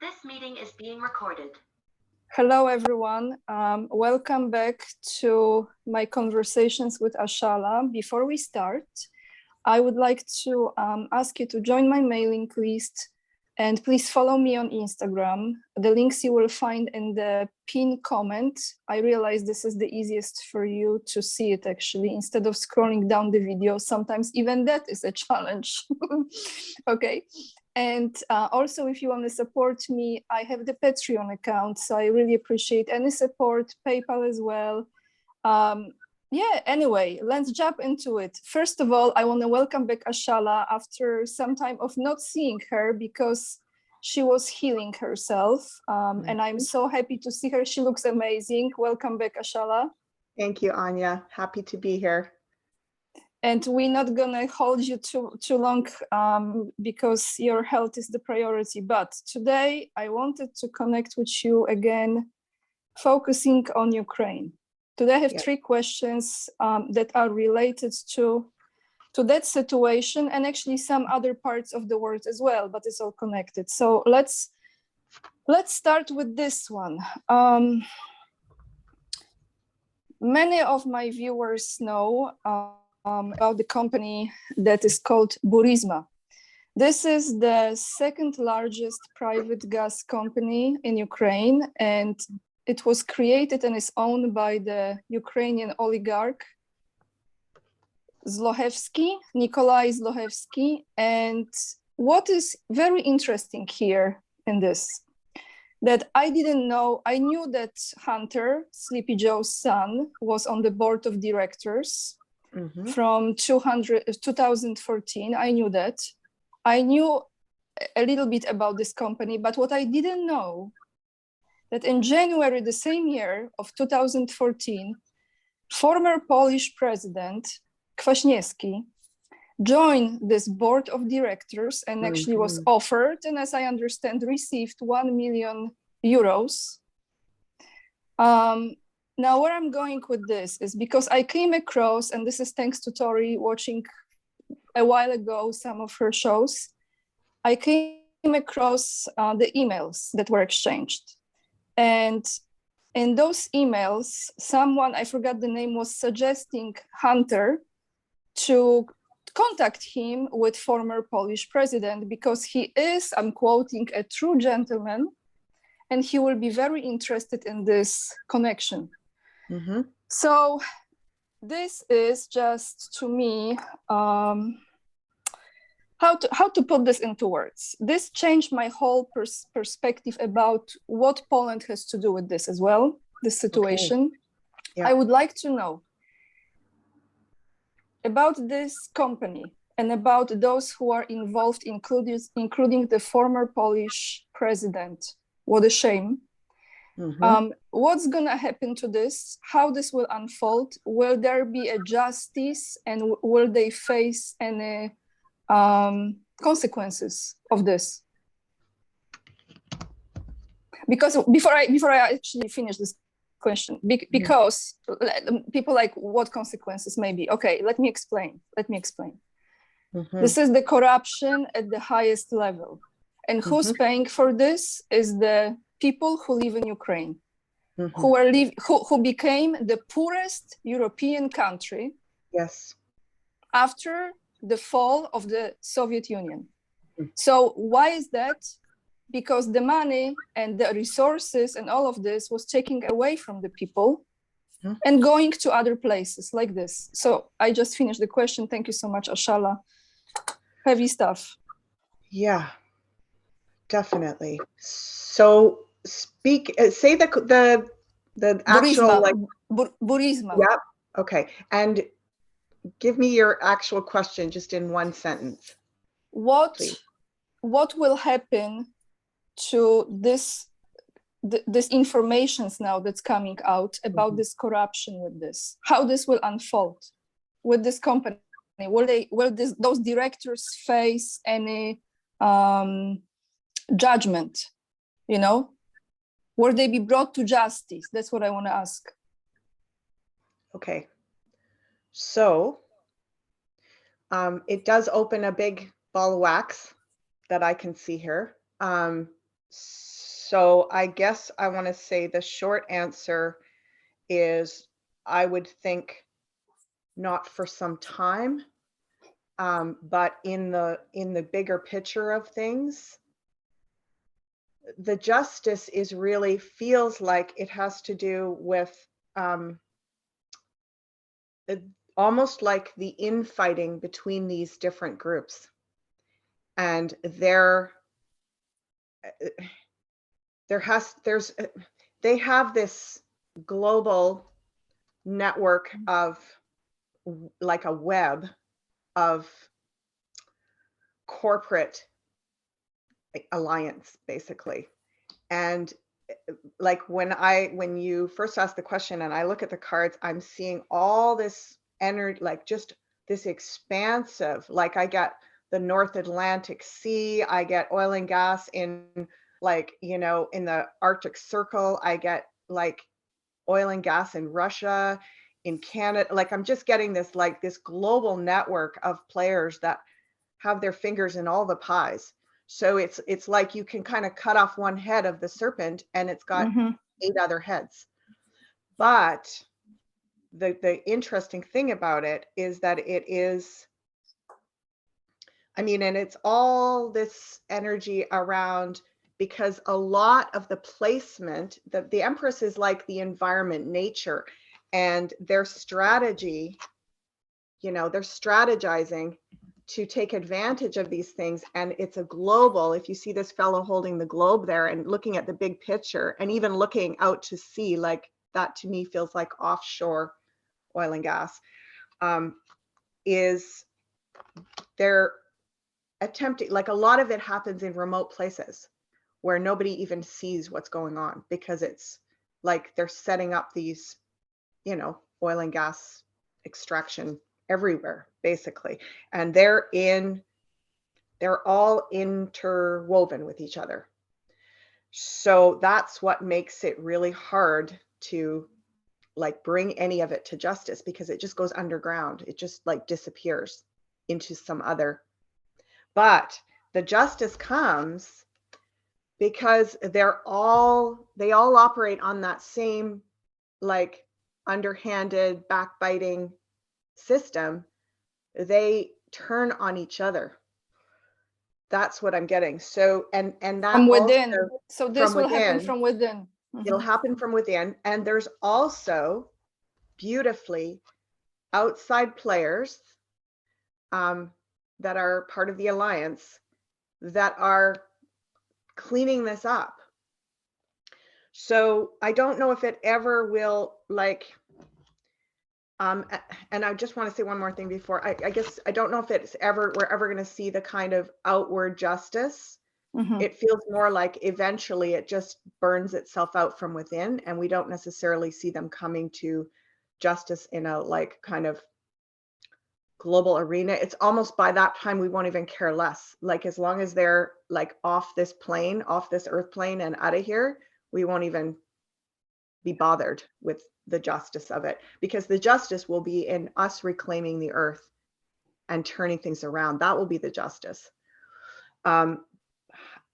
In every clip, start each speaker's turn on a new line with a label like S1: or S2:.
S1: This meeting is being recorded.
S2: Hello, everyone. Welcome back to my conversations with Ashala. Before we start, I would like to ask you to join my mailing list and please follow me on Instagram. The links you will find in the pinned comment. I realize this is the easiest for you to see it actually, instead of scrolling down the video. Sometimes even that is a challenge. Okay. And also, if you want to support me, I have the Patreon account, so I really appreciate any support, PayPal as well. Yeah, anyway, let's jump into it. First of all, I want to welcome back Ashala after some time of not seeing her because she was healing herself. And I'm so happy to see her. She looks amazing. Welcome back, Ashala.
S3: Thank you, Anya. Happy to be here.
S2: And we're not gonna hold you too long because your health is the priority. But today I wanted to connect with you again, focusing on Ukraine. Today I have three questions that are related to that situation and actually some other parts of the world as well, but it's all connected. So let's start with this one. Many of my viewers know about the company that is called Burisma. This is the second largest private gas company in Ukraine, and it was created and is owned by the Ukrainian oligarch Nikolai Zlohevsky. And what is very interesting here in this, that I didn't know, I knew that Hunter, Sleepy Joe's son, was on the board of directors from 2014. I knew that. I knew a little bit about this company, but what I didn't know, that in January the same year of 2014, former Polish president Kwaśniewski joined this board of directors and actually was offered, and as I understand, received 1 million euros. Now, where I'm going with this is because I came across, and this is thanks to Tori, watching a while ago some of her shows, I came across the emails that were exchanged. And in those emails, someone, I forgot the name, was suggesting Hunter to contact him with former Polish president because he is, I'm quoting, a true gentleman, and he will be very interested in this connection. So this is just, to me, how to put this into words. This changed my whole perspective about what Poland has to do with this as well, this situation. Okay. Yeah. I would like to know about this company and about those who are involved, including the former Polish president. What a shame. What's gonna happen to this? How this will unfold? Will there be a justice, and will they face any consequences of this? Because before I actually finish this question, because people like, what consequences maybe? Okay, let me explain. This is the corruption at the highest level, and who's paying for this is the people who live in Ukraine, who became the poorest European country after the fall of the Soviet Union. So why is that? Because the money and the resources and all of this was taken away from the people and going to other places like this. So I just finished the question. Thank you so much, Ashala. Heavy stuff.
S3: Yeah, definitely. So say the actual
S2: Burisma.
S3: Yeah. Okay. And give me your actual question just in one sentence.
S2: What will happen to this information now that's coming out about this corruption with this? How this will unfold with this company? Will those directors face any judgment? You know, will they be brought to justice? That's what I want to ask.
S3: Okay. So it does open a big ball of wax that I can see here. So I guess I want to say the short answer is I would think not for some time, but in the bigger picture of things, the justice is really feels like it has to do with almost like the infighting between these different groups, and they have this global network of like a web of corporate alliance, basically. And like when you first asked the question and I look at the cards, I'm seeing all this energy, like just this expansive, like I get the North Atlantic Sea, I get oil and gas in, like, you know, in the Arctic Circle, I get like oil and gas in Russia, in Canada. Like I'm just getting this, like this global network of players that have their fingers in all the pies. So it's like you can kind of cut off one head of the serpent and it's got 8 other heads. But the interesting thing about it is that it is, I mean, and it's all this energy around, because a lot of the placement, the Empress is like the environment, nature, and their strategy, you know, they're strategizing to take advantage of these things. And it's a global, if you see this fellow holding the globe there and looking at the big picture and even looking out to sea, like that to me feels like offshore oil and gas, is they're attempting, like a lot of it happens in remote places where nobody even sees what's going on, because it's like they're setting up these, you know, oil and gas extraction everywhere, basically. And they're all interwoven with each other. So that's what makes it really hard to like bring any of it to justice, because it just goes underground. It just like disappears into some other. But the justice comes because they all operate on that same like underhanded, backbiting system. They turn on each other. That's what I'm getting. So and that
S2: from within.
S3: Also,
S2: So this
S3: from
S2: will happen
S3: within,
S2: from within.
S3: it'll happen from within. And there's also beautifully outside players that are part of the alliance that are cleaning this up. So I don't know if it ever will, like, and I just want to say one more thing before, I guess I don't know if we're ever going to see the kind of outward justice. It feels more like eventually it just burns itself out from within, and we don't necessarily see them coming to justice in a like kind of global arena. It's almost by that time we won't even care less. Like as long as they're like off this plane, off this earth plane and out of here, we won't even be bothered with the justice of it, because the justice will be in us reclaiming the earth and turning things around. That will be the justice.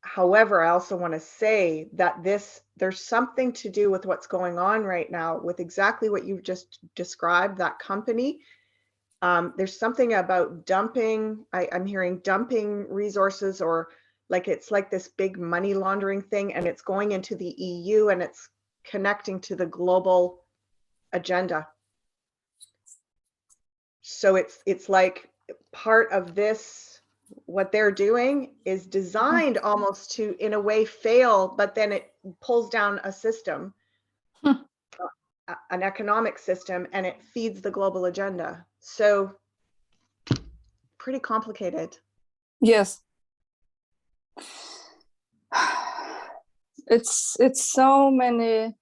S3: However, I also want to say that there's something to do with what's going on right now with exactly what you just described, that company. There's something about dumping. I'm hearing dumping resources, or like it's like this big money laundering thing, and it's going into the EU and it's connecting to the global agenda. So it's like part of this, what they're doing is designed almost to, in a way, fail, but then it pulls down a system, an economic system, and it feeds the global agenda. So pretty complicated.
S2: Yes. It's so many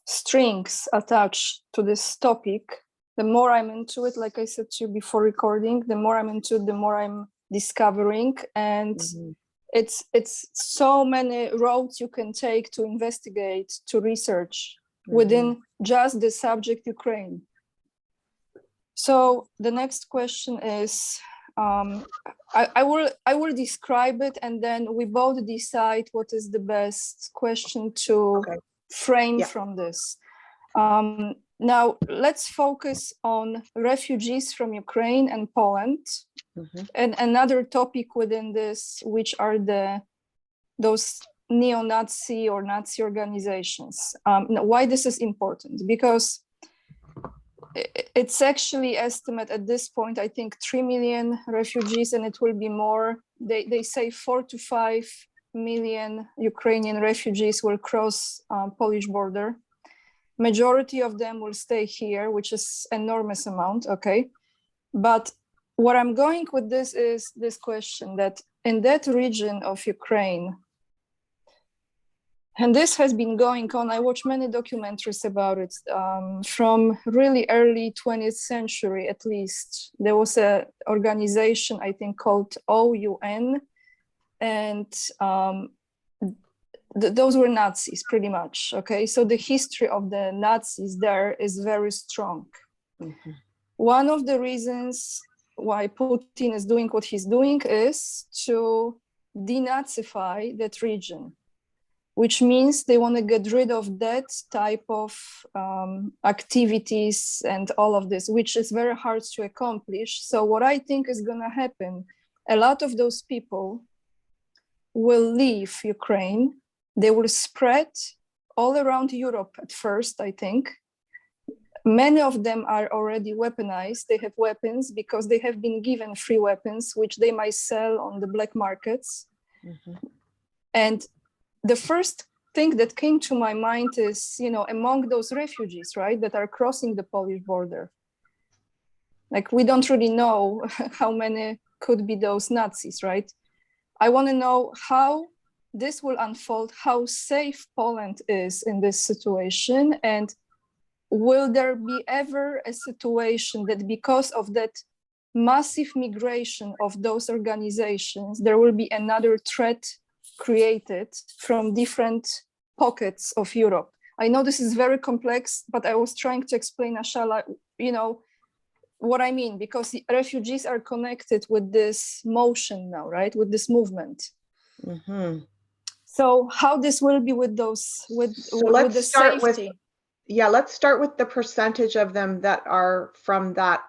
S2: strings attached to this topic. The more I'm into it, like I said to you before recording, the more I'm into it, the more I'm discovering. And it's so many roads you can take to investigate, to research within just the subject Ukraine. So the next question is, I will describe it, and then we both decide what is the best question to frame from this. Now let's focus on refugees from Ukraine and Poland, and another topic within this, which are those neo-Nazi or Nazi organizations. Why this is important? Because it's actually estimate at this point, I think 3 million refugees, and it will be more. They say 4 to 5 million Ukrainian refugees will cross Polish border. Majority of them will stay here, which is enormous amount, okay? But what I'm going with this is this question, that in that region of Ukraine, and this has been going on, I watched many documentaries about it, from really early 20th century, at least. There was an organization, I think, called OUN, and those were Nazis, pretty much, okay? So the history of the Nazis there is very strong. One of the reasons why Putin is doing what he's doing is to denazify that region, which means they want to get rid of that type of activities and all of this, which is very hard to accomplish. So what I think is going to happen, a lot of those people will leave Ukraine. They will spread all around Europe at first, I think. Many of them are already weaponized. They have weapons because they have been given free weapons, which they might sell on the black markets. And the first thing that came to my mind is, you know, among those refugees, right, that are crossing the Polish border, like we don't really know how many could be those Nazis, right? I want to know how this will unfold, how safe Poland is in this situation, and will there be ever a situation that because of that massive migration of those organizations, there will be another threat created from different pockets of Europe? I know this is very complex, but I was trying to explain, Ashala, you know, what I mean, because the refugees are connected with this motion now, right? With this movement. So how this will be with those, with the safety?
S3: Let's start with the percentage of them that are from that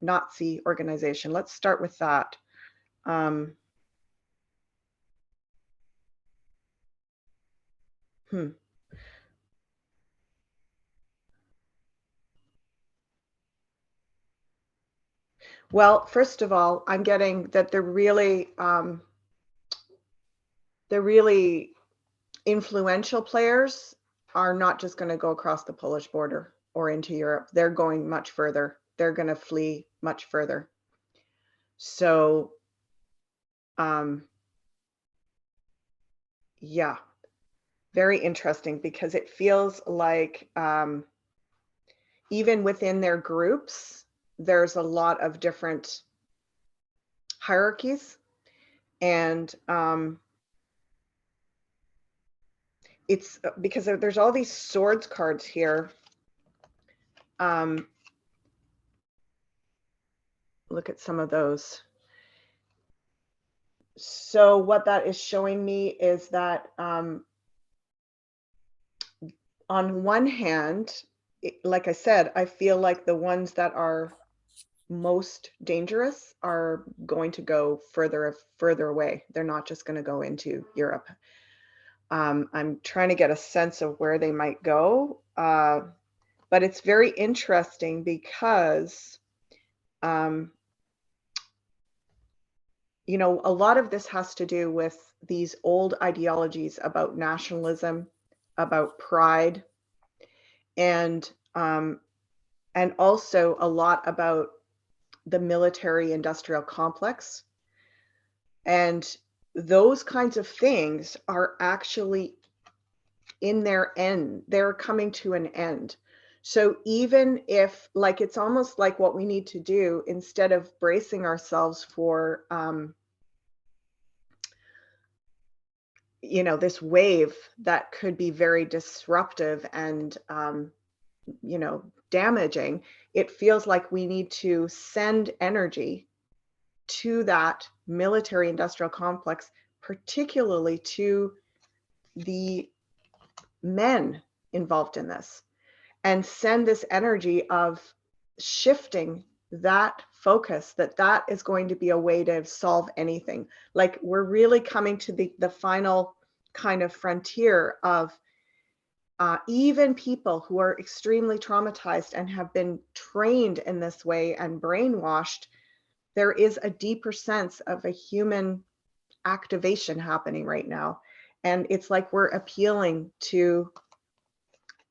S3: Nazi organization. Let's start with that. Well, first of all, I'm getting that they're really influential players are not just going to go across the Polish border or into Europe. They're going much further. They're going to flee much further. So, yeah, very interesting, because it feels like even within their groups, there's a lot of different hierarchies, and it's because there's all these swords cards here. Look at some of those. So what that is showing me is that on one hand, like I said, I feel like the ones that are most dangerous are going to go further away. They're not just going to go into Europe. I'm trying to get a sense of where they might go, but it's very interesting because you know, a lot of this has to do with these old ideologies about nationalism, about pride, and also a lot about the military industrial complex. And those kinds of things are actually in their end. They're coming to an end. So even if, like, it's almost like what we need to do, instead of bracing ourselves for, you know, this wave that could be very disruptive and, you know, damaging, it feels like we need to send energy to that military industrial complex, particularly to the men involved in this, and send this energy of shifting that focus, that is going to be a way to solve anything. Like we're really coming to the final kind of frontier of even people who are extremely traumatized and have been trained in this way and brainwashed, there is a deeper sense of a human activation happening right now. And it's like we're appealing to,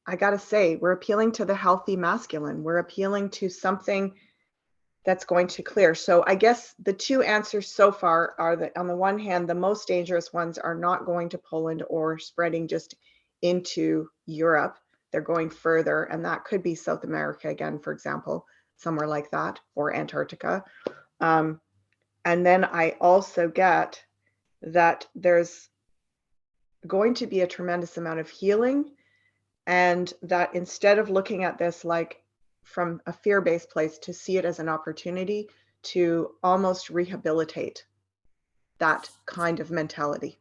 S3: I gotta say, we're appealing to the healthy masculine. We're appealing to something that's going to clear. So I guess the two answers so far are that on the one hand, the most dangerous ones are not going to Poland or spreading just into Europe. They're going further, and that could be South America again, for example, somewhere like that, or Antarctica. And then I also get that there's going to be a tremendous amount of healing, and that instead of looking at this like from a fear-based place, to see it as an opportunity to almost rehabilitate that kind of mentality.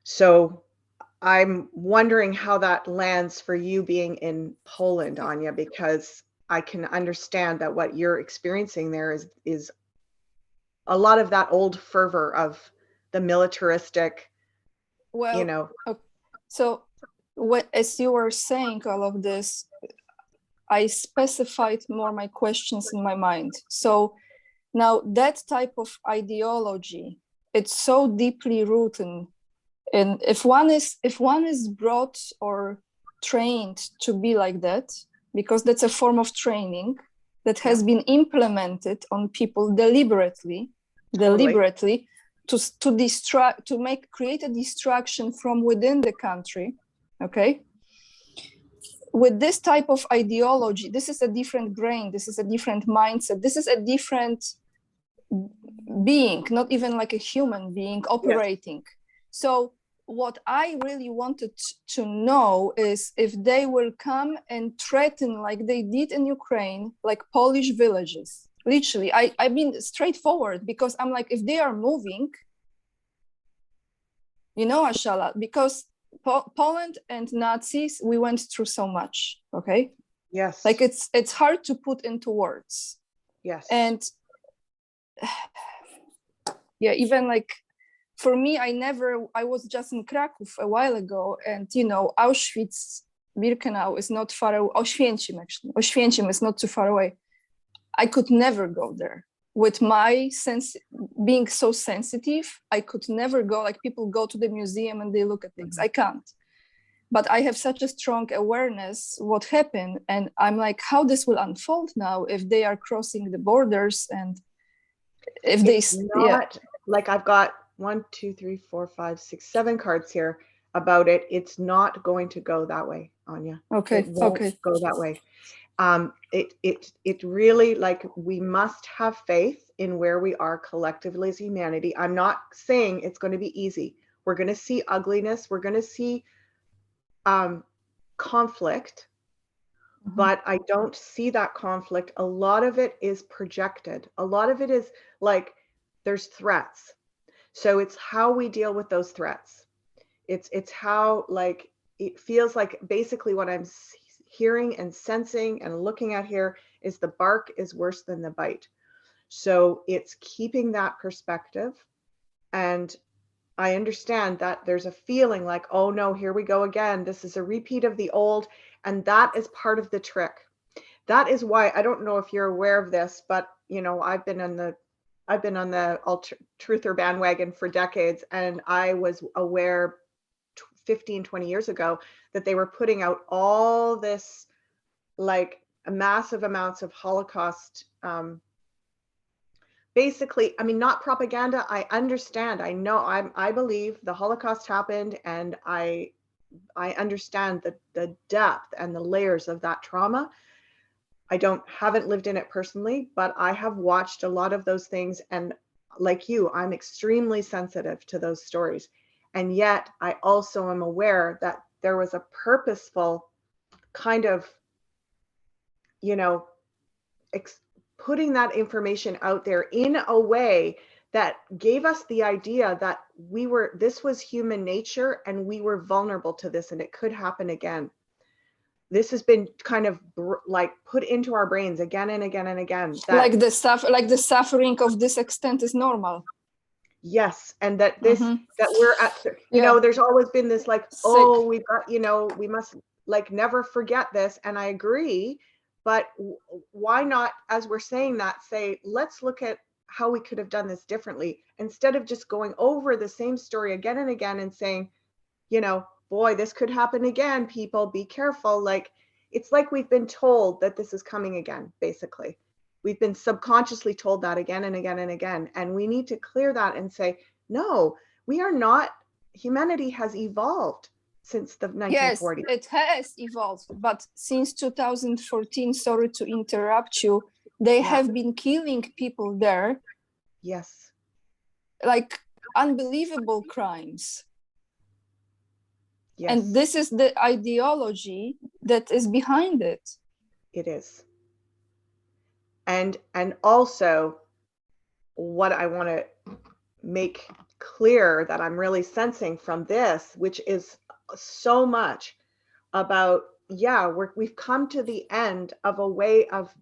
S3: So I'm wondering how that lands for you being in Poland, Anya, because I can understand that what you're experiencing there is a lot of that old fervor of the militaristic,
S2: Well,
S3: you know.
S2: so as you were saying all of this, I specified more my questions in my mind. So now that type of ideology, it's so deeply rooted. And if one is brought or trained to be like that, because that's a form of training that has been implemented on people deliberately to distract, to create a distraction from within the country. Okay. With this type of ideology, this is a different brain, this is a different mindset, this is a different being, not even like a human being operating. Yes. So what I really wanted to know is if they will come and threaten like they did in Ukraine, like Polish villages. Literally, I've been straightforward, because I'm like, if they are moving, you know, Ashala, because Poland and Nazis, we went through so much, okay?
S3: Yes.
S2: Like it's hard to put into words.
S3: Yes.
S2: And yeah, even like for me, I was just in Kraków a while ago, and you know, Auschwitz, Birkenau is not far away. Oświęcim, actually. Oświęcim is not too far away. I could never go there. With my being so sensitive, I could never go. Like people go to the museum and they look at things. I can't. But I have such a strong awareness what happened, and I'm like, how this will unfold now if they are crossing the borders, and if
S3: like I've got 1, 2, 3, 4, 5, 6, 7 cards here about it. It's not going to go that way, Anya.
S2: Okay.
S3: It won't go that way. It really, like, we must have faith in where we are collectively as humanity. I'm not saying it's going to be easy. We're going to see ugliness. We're going to see conflict, but I don't see that conflict. A lot of it is projected. A lot of it is like there's threats. So it's how we deal with those threats. It's how, like, it feels like basically what I'm hearing and sensing and looking at here is the bark is worse than the bite. So it's keeping that perspective. And I understand that there's a feeling like, oh no, here we go again. This is a repeat of the old. And that is part of the trick. That is why, I don't know if you're aware of this, but you know, I've been on the truther bandwagon for decades. And I was aware 15, 20 years ago that they were putting out all this, like, massive amounts of Holocaust, basically, I mean, not propaganda. I understand. I know. I believe the Holocaust happened, and I understand the depth and the layers of that trauma. I haven't lived in it personally, but I have watched a lot of those things, and like you, I'm extremely sensitive to those stories. And yet I also am aware that there was a purposeful kind of, you know, putting that information out there in a way that gave us the idea that this was human nature and we were vulnerable to this and it could happen again. This has been kind of like put into our brains again and again and again.
S2: Like the suffering of this extent is normal.
S3: Yes, and that that we're at, there's always been this like, oh, we've got, we must like never forget this. And I agree, but why not, as we're saying that, say, let's look at how we could have done this differently instead of just going over the same story again and again and saying, boy, this could happen again, people, be careful. Like, it's like we've been told that this is coming again, basically. We've been subconsciously told that again and again and again. And we need to clear that and say, no, we are not, humanity has evolved since the 1940s.
S2: Yes, it has evolved. But since 2014, sorry to interrupt you, they have been killing people there.
S3: Yes.
S2: Like unbelievable crimes.
S3: Yes.
S2: And this is the ideology that is behind it.
S3: It is. And also what I want to make clear that I'm really sensing from this, which is so much about, we've come to the end of a way of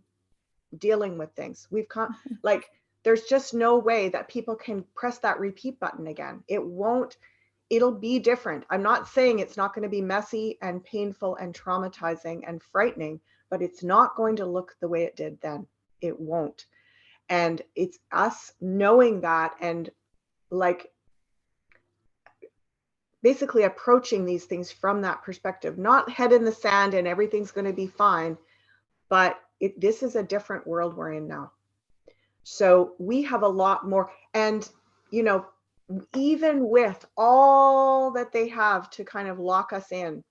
S3: dealing with things. We've come, like, there's just no way that people can press that repeat button again. It'll be different. I'm not saying it's not going to be messy and painful and traumatizing and frightening, but it's not going to look the way it did then. It won't. And it's us knowing that and like basically approaching these things from that perspective, not head in the sand and everything's going to be fine, but this is a different world we're in now. So we have a lot more, and even with all that they have to kind of lock us in,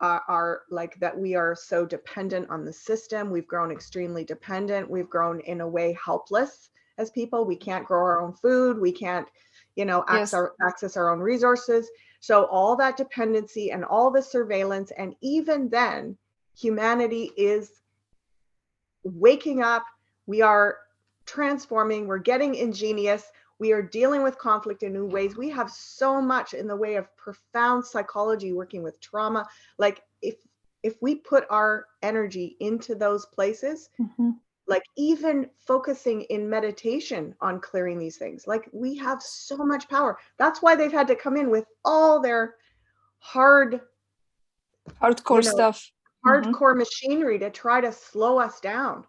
S3: are like that we are so dependent on the system. We've grown extremely dependent. We've grown in a way helpless as people. We can't grow our own food. We can't, access our own resources. So all that dependency and all the surveillance, and even then, humanity is waking up. We are transforming. We're getting ingenious. We are dealing with conflict in new ways. We have so much in the way of profound psychology working with trauma. Like if we put our energy into those places, like even focusing in meditation on clearing these things, like we have so much power. That's why they've had to come in with all their hardcore
S2: stuff,
S3: hardcore machinery to try to slow us down.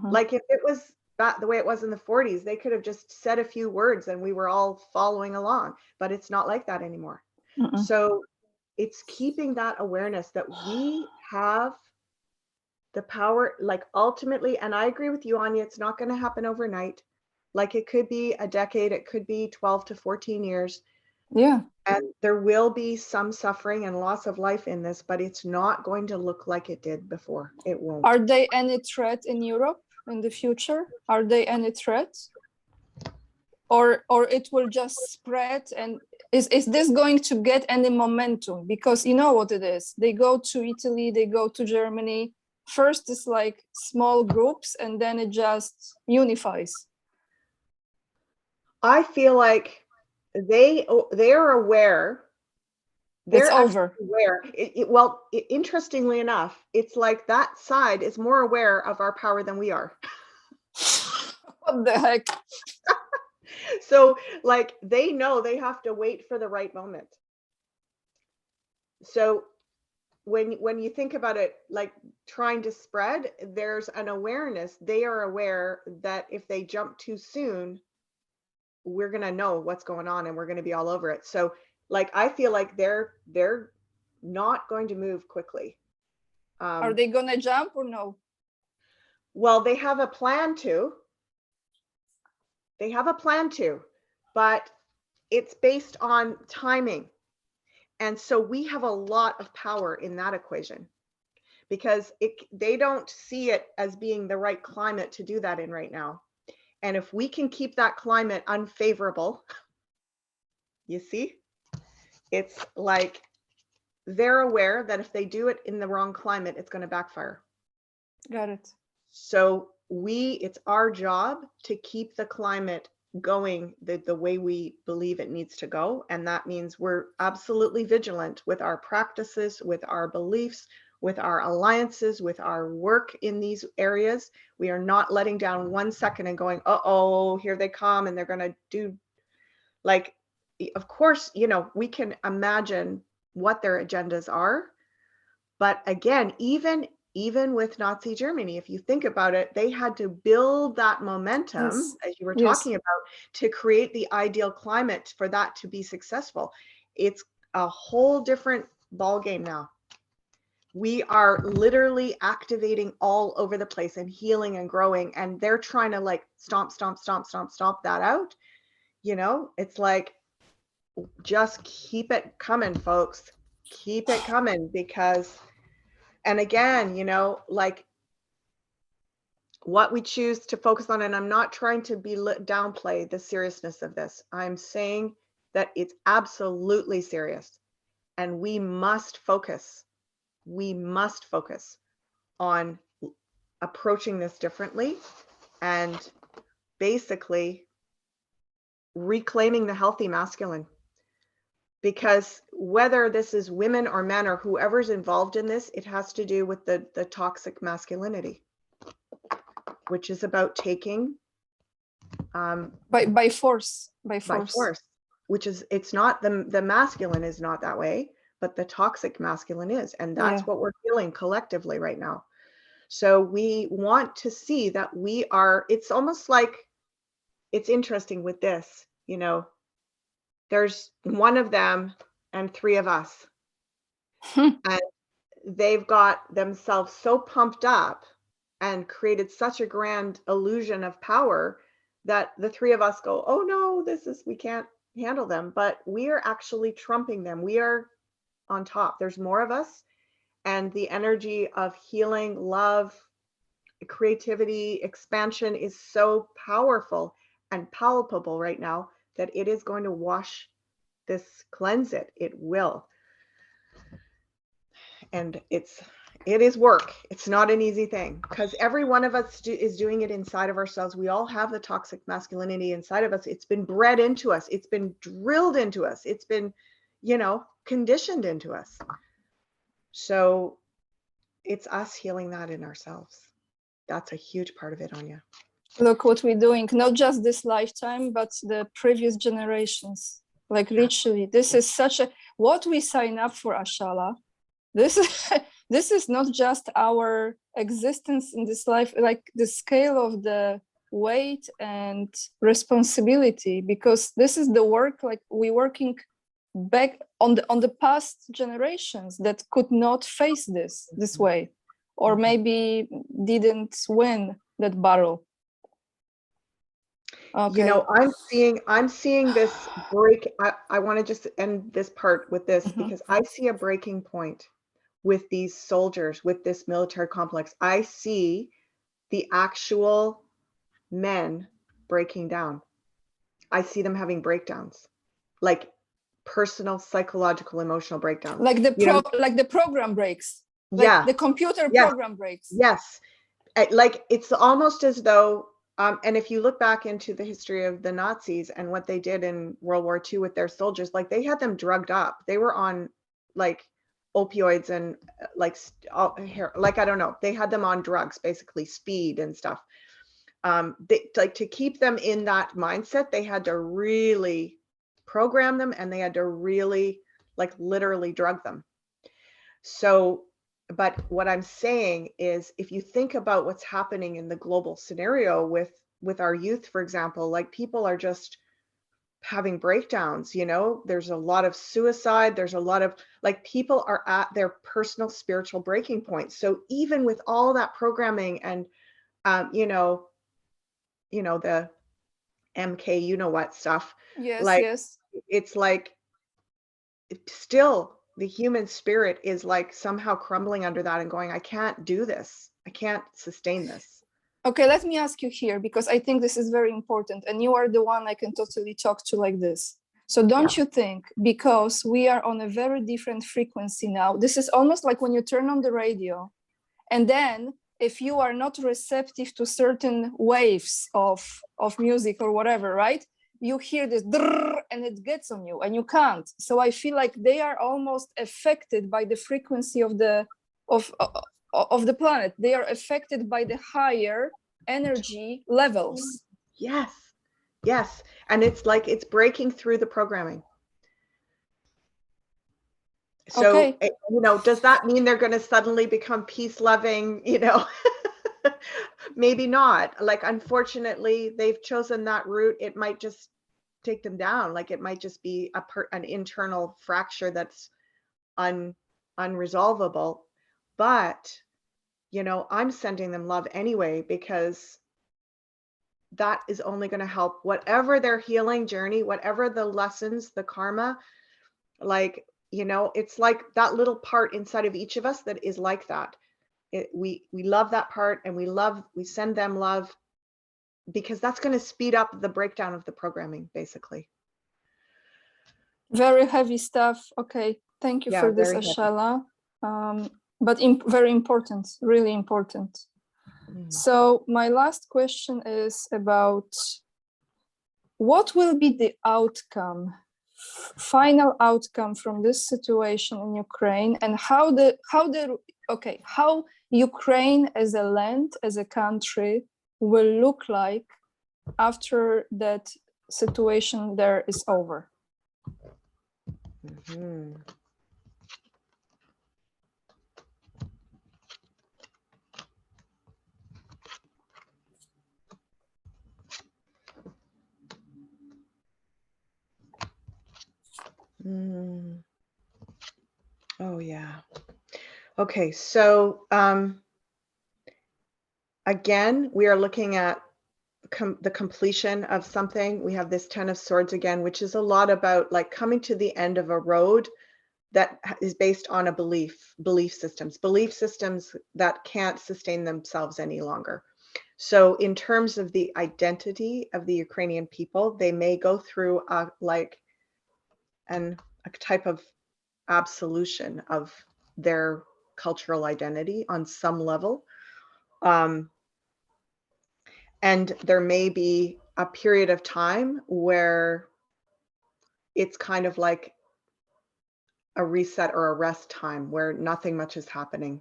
S3: Like if it was the way it was in the 40s, they could have just said a few words and we were all following along, but it's not like that anymore. So it's keeping that awareness that we have the power, like ultimately, and I agree with you, Anya, it's not going to happen overnight. Like it could be a decade, it could be 12 to 14 years.
S2: Yeah.
S3: And there will be some suffering and loss of life in this, but it's not going to look like it did before. It won't.
S2: Are they any threat in Europe in the future? Are they any threats? Or it will just spread? And is this going to get any momentum? Because you know what it is. They go to Italy, they go to Germany. First it's like small groups and then it just unifies.
S3: I feel like they are aware.
S2: It's over.
S3: Aware. Interestingly enough, it's like that side is more aware of our power than we are.
S2: What the heck?
S3: So like they know they have to wait for the right moment. So when you think about it, like trying to spread, there's an awareness. They are aware that if they jump too soon, we're going to know what's going on and we're going to be all over it. So like, I feel like they're not going to move quickly.
S2: Are they going to jump or no?
S3: Well, they have a plan to. But it's based on timing. And so we have a lot of power in that equation because they don't see it as being the right climate to do that in right now. And if we can keep that climate unfavorable, you see, it's like they're aware that if they do it in the wrong climate, it's going to backfire.
S2: Got it.
S3: So it's our job to keep the climate going the way we believe it needs to go. And that means we're absolutely vigilant with our practices, with our beliefs, with our alliances, with our work in these areas. We are not letting down 1 second and going, uh-oh, here they come and they're going to do, like, of course, you know, we can imagine what their agendas are. But again, even with Nazi Germany, if you think about it, they had to build that momentum,
S2: Yes.
S3: as you were
S2: Yes.
S3: talking about, to create the ideal climate for that to be successful. It's a whole different ballgame now. We are literally activating all over the place and healing and growing, and they're trying to like stomp that out. You know, it's like, just keep it coming, folks. Keep it coming, because, and again, you know, like what we choose to focus on, and I'm not trying to downplay the seriousness of this. I'm saying that it's absolutely serious, and we must focus. We must focus on approaching this differently and basically reclaiming the healthy masculine. Because whether this is women or men or whoever's involved in this, it has to do with the toxic masculinity, which is about taking
S2: by force,
S3: which is, it's not the masculine is not that way, but the toxic masculine is, and that's what we're feeling collectively right now. So we want to see that we are, it's almost like, it's interesting with this, you know, there's one of them and three of us. And they've got themselves so pumped up and created such a grand illusion of power that the three of us go, oh no, we can't handle them. But we are actually trumping them. We are on top. There's more of us. And the energy of healing, love, creativity, expansion is so powerful and palpable right now that it is going to wash this, cleanse it. It will. And it is work. It's not an easy thing, because every one of us is doing it inside of ourselves. We all have the toxic masculinity inside of us. It's been bred into us. It's been drilled into us. It's been, you know, conditioned into us. So it's us healing that in ourselves. That's a huge part of it, Anya.
S2: Look what we're doing, not just this lifetime, but the previous generations. Like literally, this is such a, what we sign up for, Ashala. This is not just our existence in this life, like the scale of the weight and responsibility, because this is the work, like we're working back on the past generations that could not face this way, or maybe didn't win that battle. Okay.
S3: You know, I'm seeing this break. I want to just end this part with this, because I see a breaking point with these soldiers, with this military complex. I see the actual men breaking down. I see them having breakdowns, like personal, psychological, emotional breakdowns.
S2: Like the program breaks. Like the computer program breaks.
S3: Yes. Like it's almost as though, and if you look back into the history of the Nazis and what they did in World War II with their soldiers, like they had them drugged up. They were on like opioids and like I don't know, they had them on drugs, basically speed and stuff. Like to keep them in that mindset, they had to really program them, and they had to really like literally drug them. So, but what I'm saying is, if you think about what's happening in the global scenario with our youth, for example, like people are just having breakdowns, you know, there's a lot of suicide, there's a lot of, like, people are at their personal spiritual breaking point. So even with all that programming and you know the MK, you know what stuff, it's like still the human spirit is like somehow crumbling under that and going, I can't do this, I can't sustain this.
S2: Okay, let me ask you here, because I think this is very important, and you are the one I can totally talk to like this. So don't you think, because we are on a very different frequency now, this is almost like when you turn on the radio and then if you are not receptive to certain waves of music or whatever, right? You hear this and it gets on you and you can't. So I feel like they are almost affected by the frequency of the planet. They are affected by the higher energy levels.
S3: Yes. Yes. And it's like it's breaking through the programming. So,
S2: Okay.
S3: Does that mean they're going to suddenly become peace loving, Maybe not. Like, unfortunately, they've chosen that route. It might just take them down. Like, it might just be an internal fracture that's unresolvable. But, I'm sending them love anyway, because that is only going to help whatever their healing journey, whatever the lessons, the karma, like, it's like that little part inside of each of us that is like that. We love that part, and we send them love, because that's going to speed up the breakdown of the programming, basically.
S2: Very heavy stuff. Okay, thank you for this, Ashala. But very important, really important. So my last question is about what will be the outcome, final outcome from this situation in Ukraine, and how Ukraine as a land, as a country, will look like after that situation there is over.
S3: Mm-hmm. Oh, yeah. Okay, so again, we are looking at the completion of something. We have this 10 of Swords again, which is a lot about like coming to the end of a road that is based on a belief systems that can't sustain themselves any longer. So in terms of the identity of the Ukrainian people, they may go through a type of absolution of their cultural identity on some level. And there may be a period of time where it's kind of like a reset or a rest time where nothing much is happening.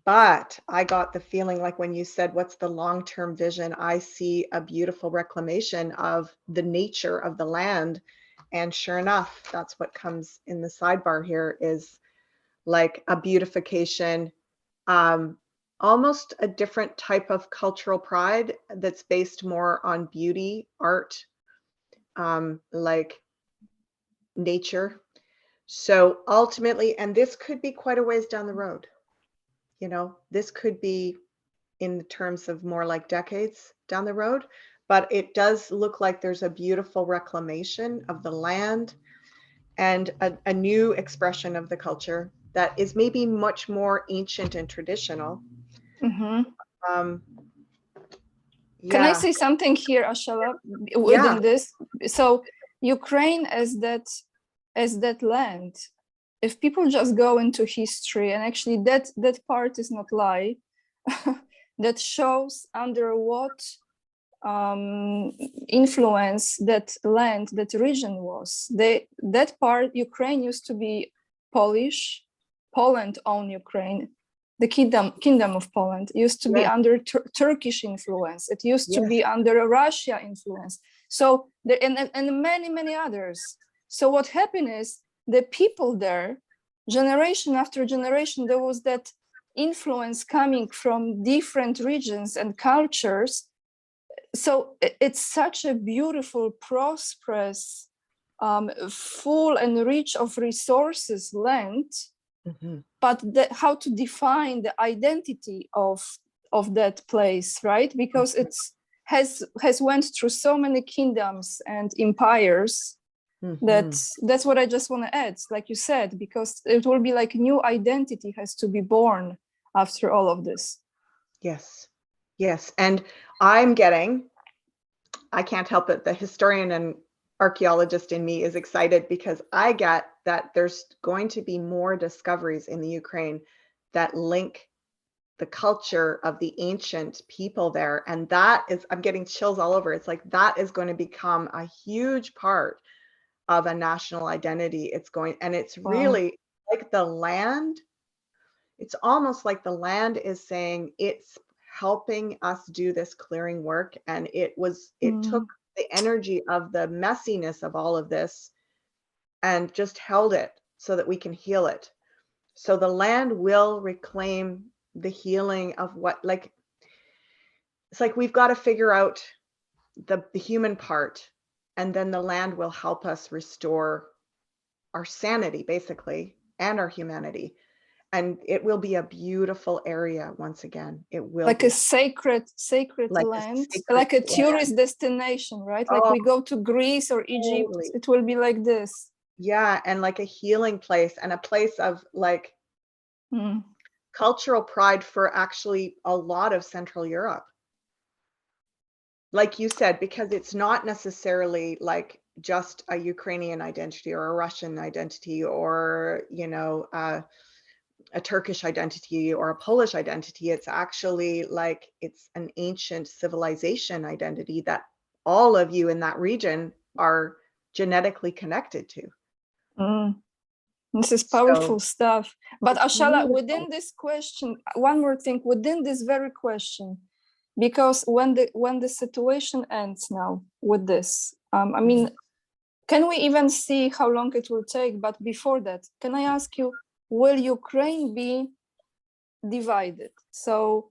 S3: But I got the feeling, like when you said, what's the long-term vision? I see a beautiful reclamation of the nature of the land. And sure enough, that's what comes in the sidebar here, is like a beautification, almost a different type of cultural pride that's based more on beauty, art, like nature. So ultimately, and this could be quite a ways down the road, this could be in terms of more like decades down the road, but it does look like there's a beautiful reclamation of the land and a new expression of the culture that is maybe much more ancient and traditional.
S2: Mm-hmm.
S3: Yeah.
S2: Can I say something here, Ashala, within this? So Ukraine as that land, if people just go into history, and actually that part is not lie, that shows under what influence that land, that region was. That part, Ukraine used to be Polish. Poland owned Ukraine. The kingdom of Poland used to be under Turkish influence. It used to be under Russia influence. So there, and many others. So what happened is the people there, generation after generation, there was that influence coming from different regions and cultures. So it's such a beautiful, prosperous, full and rich of resources land. Mm-hmm. But how to define the identity of that place, right? Because it's has went through so many kingdoms and empires. Mm-hmm. That's what I just want to add, like you said, because it will be like new identity has to be born after all of this.
S3: Yes. And I can't help it, the historian and archaeologist in me is excited, because I get that there's going to be more discoveries in the Ukraine that link the culture of the ancient people there. And that is, I'm getting chills all over. It's like that is going to become a huge part of a national identity. It's going, and it's
S2: Wow.
S3: really like the land. It's almost like the land is saying it's helping us do this clearing work. And it took the energy of the messiness of all of this and just held it so that we can heal it. So the land will reclaim the healing of what, like, it's like we've got to figure out the human part, and then the land will help us restore our sanity, basically, and our humanity. And it will be a beautiful area once again. It will
S2: like
S3: be
S2: a sacred
S3: like a
S2: land,
S3: sacred
S2: like a
S3: land.
S2: tourist destination, right? Like
S3: Oh,
S2: we go to Greece or Egypt,
S3: totally.
S2: it will be like this.
S3: Yeah, and like a healing place and a place of like
S2: Mm.
S3: cultural pride for actually a lot of Central Europe. Like you said, because it's not necessarily like just a Ukrainian identity or a Russian identity or, you know, a Turkish identity or a Polish identity. It's actually like it's an ancient civilization identity that all of you in that region are genetically connected to.
S2: This is powerful
S3: So
S2: stuff. But
S3: it's
S2: Ashala,
S3: beautiful.
S2: within this question, one more thing, within this very question, because when the situation ends now with this, I mean, can we even see how long it will take? But before that, can I ask you, will Ukraine be divided? So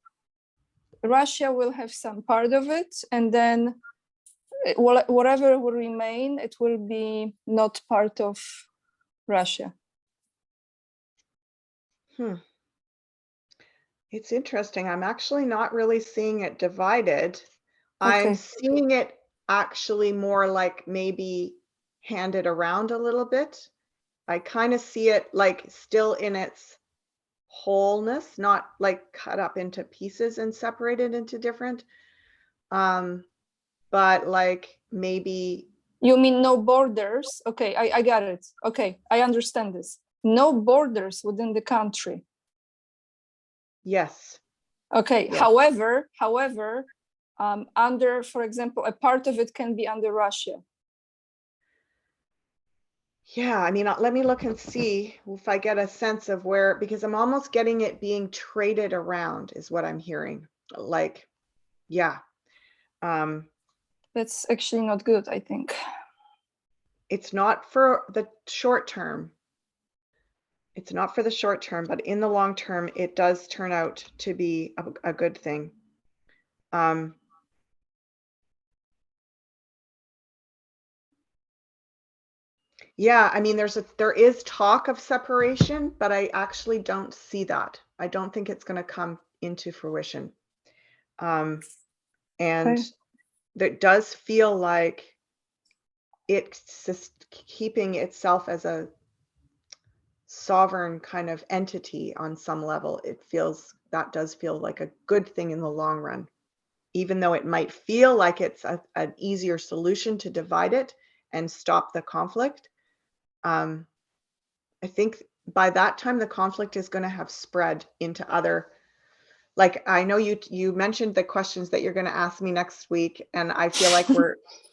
S2: Russia will have some part of it, and then whatever will remain, it will be not part of Russia.
S3: It's interesting. I'm actually not really seeing it divided. I'm
S2: Okay.
S3: seeing it actually more like maybe handed around a little bit. I kind of see it like still in its wholeness, not like cut up into pieces and separated into different. But like maybe.
S2: You mean no borders? Okay, I got it. Okay, I understand this. No borders within the country.
S3: Yes.
S2: Okay.
S3: Yes.
S2: However, under, for example, a part of it can be under Russia.
S3: Yeah, I mean, let me look and see if I get a sense of where, because I'm almost getting it being traded around is what I'm hearing. Like, yeah.
S2: That's actually not good, I think.
S3: It's not for the short term. It's not for the short term, but in the long term, it does turn out to be a good thing. Yeah, I mean, there is talk of separation, but I actually don't see that. I don't think it's going to come into fruition. And that does feel like it's just keeping itself as a sovereign kind of entity on some level. That does feel like a good thing in the long run, even though it might feel like it's an easier solution to divide it and stop the conflict. I think by that time, the conflict is going to have spread into other, like, I know you mentioned the questions that you're going to ask me next week, and I feel like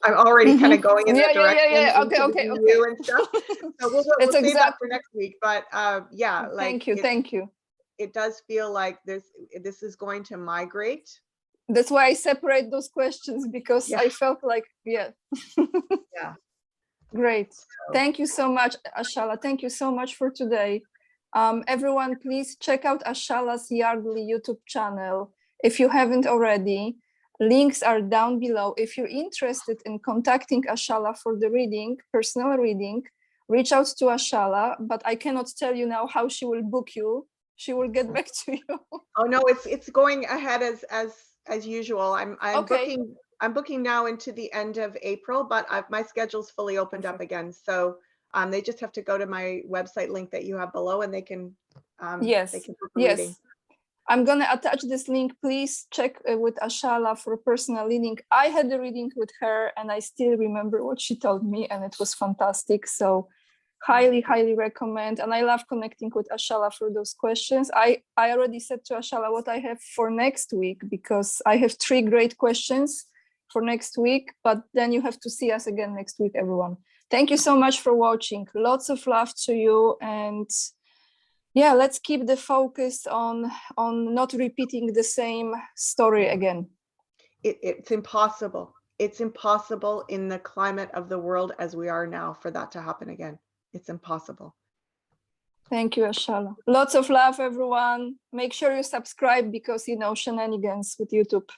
S3: I'm already kind of going in that direction into the EU and stuff. So we'll save that for next week. But yeah, like
S2: thank you.
S3: It does feel like this is going to migrate.
S2: That's why I separate those questions, because I felt like, yeah. Great. So. Thank you so much, Ashala. Thank you so much for today. Everyone, please check out Ashala's Yardley YouTube channel if you haven't already. Links are down below. If you're interested in contacting Ashala for the reading, personal reading, reach out to Ashala, but I cannot tell you now how she will book you. She will get back to you.
S3: Oh no, it's going ahead as usual. I'm booking now into the end of April, but my schedule's fully opened up again. So they just have to go to my website link that you have below, and they can book a reading.
S2: I'm gonna attach this link. Please check with Ashala for a personal reading. I had a reading with her, and I still remember what she told me, and it was fantastic. So highly recommend. And I love connecting with Ashala for those questions. I already said to Ashala what I have for next week, because I have 3 great questions for next week, but then you have to see us again next week, everyone. Thank you so much for watching. Lots of love to you. And yeah, let's keep the focus on not repeating the same story again.
S3: It's impossible. It's impossible in the climate of the world as we are now for that to happen again. It's impossible.
S2: Thank you, Ashala. Lots of love, everyone. Make sure you subscribe, because, you know, shenanigans with YouTube.